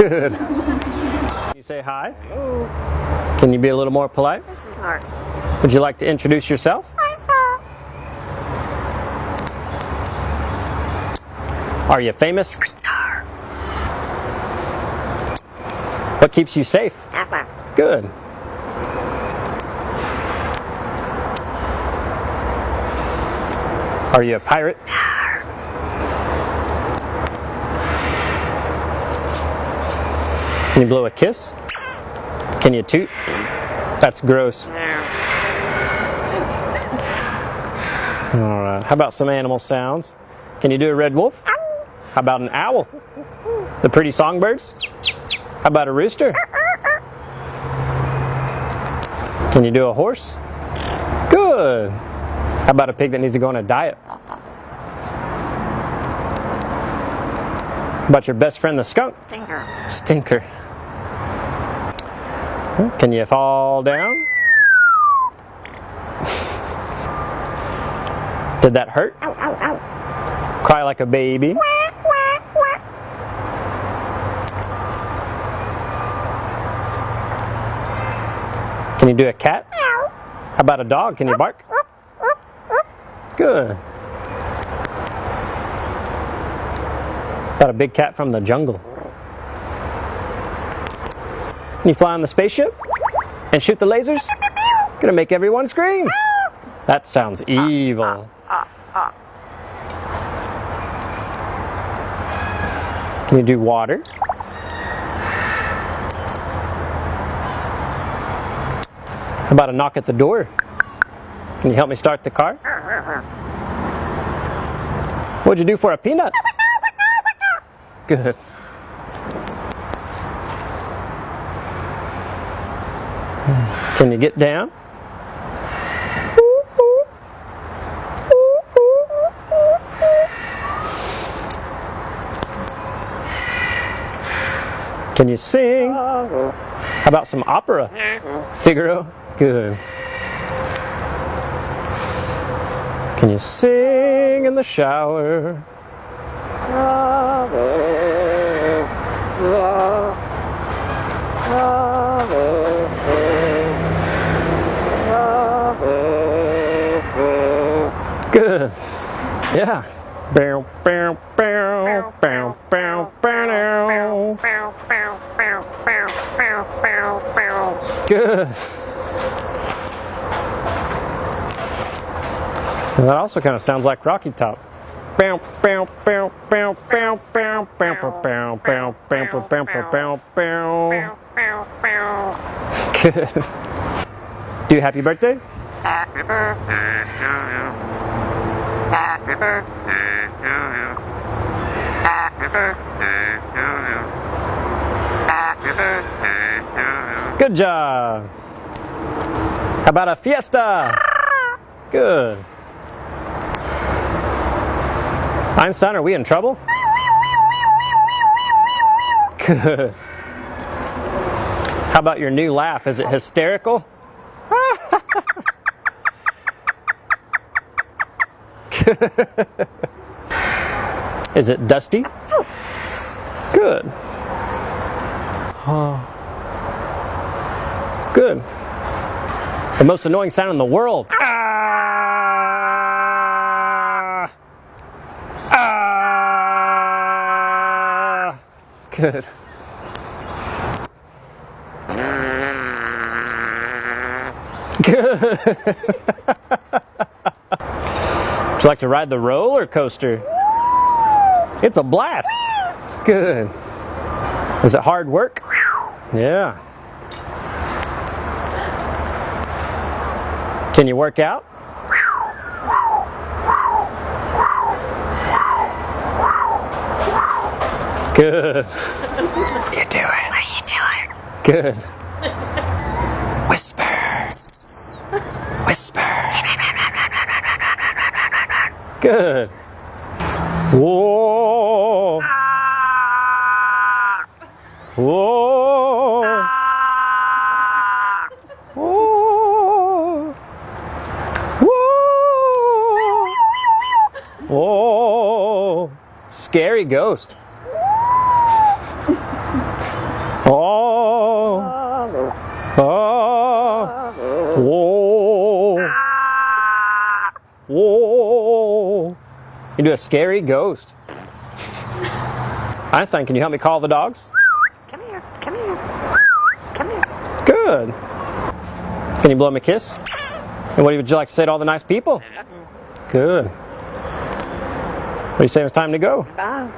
Good. Can you say hi? Hello. Can you be a little more polite? Yes, we are. Would you like to introduce yourself? Hi, sir. Are you famous? Star. What keeps you safe? Papa. Good. Are you a pirate? Can you blow a kiss? Can you toot? That's gross. Alright, how about some animal sounds? Can you do a red wolf? How about an owl? The pretty songbirds? How about a rooster? Can you do a horse? Good. How about a pig that needs to go on a diet? How about your best friend the skunk? Stinker. Stinker. Can you fall down? Did that hurt? Ow, ow, ow. Cry like a baby? Quack, quack, quack. Can you do a cat? Meow. How about a dog? Can you bark? Good. About a big cat from the jungle? Can you fly on the spaceship? And shoot the lasers? Gonna make everyone scream. That sounds evil. Can you do water? How about a knock at the door? Can you help me start the car? What'd you do for a peanut? Good. Can you get down? Can you sing? How about some opera? Figaro? Good. Can you sing in the shower? Good. Yeah. Bow, bow, bow, bow, bow, bow. Good. And that also kind of sounds like Rocky Top. Bow, bow, bow, bow, bow, bow, bow, bow, bow, bow, bow, bow, bow, bow. Good. Do happy birthday? Happy birthday to you. Happy birthday to you. Happy birthday to you. Happy birthday to you. Good job. How about a fiesta? Good. Einstein, are we in trouble? Good. How about your new laugh? Is it hysterical? Is it dusty? Good. Good. The most annoying sound in the world. Ah! Ah! Good. Good. Would you like to ride the roller coaster? It's a blast. Good. Is it hard work? Yeah. Can you work out? Good. What are you doing? What are you doing? Good. Whisper. Whisper. Good. Whoa. Whoa. Whoa. Whoa. Whoa. Scary ghost. Oh. Whoa. Whoa. You do a scary ghost. Einstein, can you help me call the dogs? Come here. Come here. Come here. Good. Can you blow me a kiss? And what would you like to say to all the nice people? Good. What do you say it's time to go? Bye.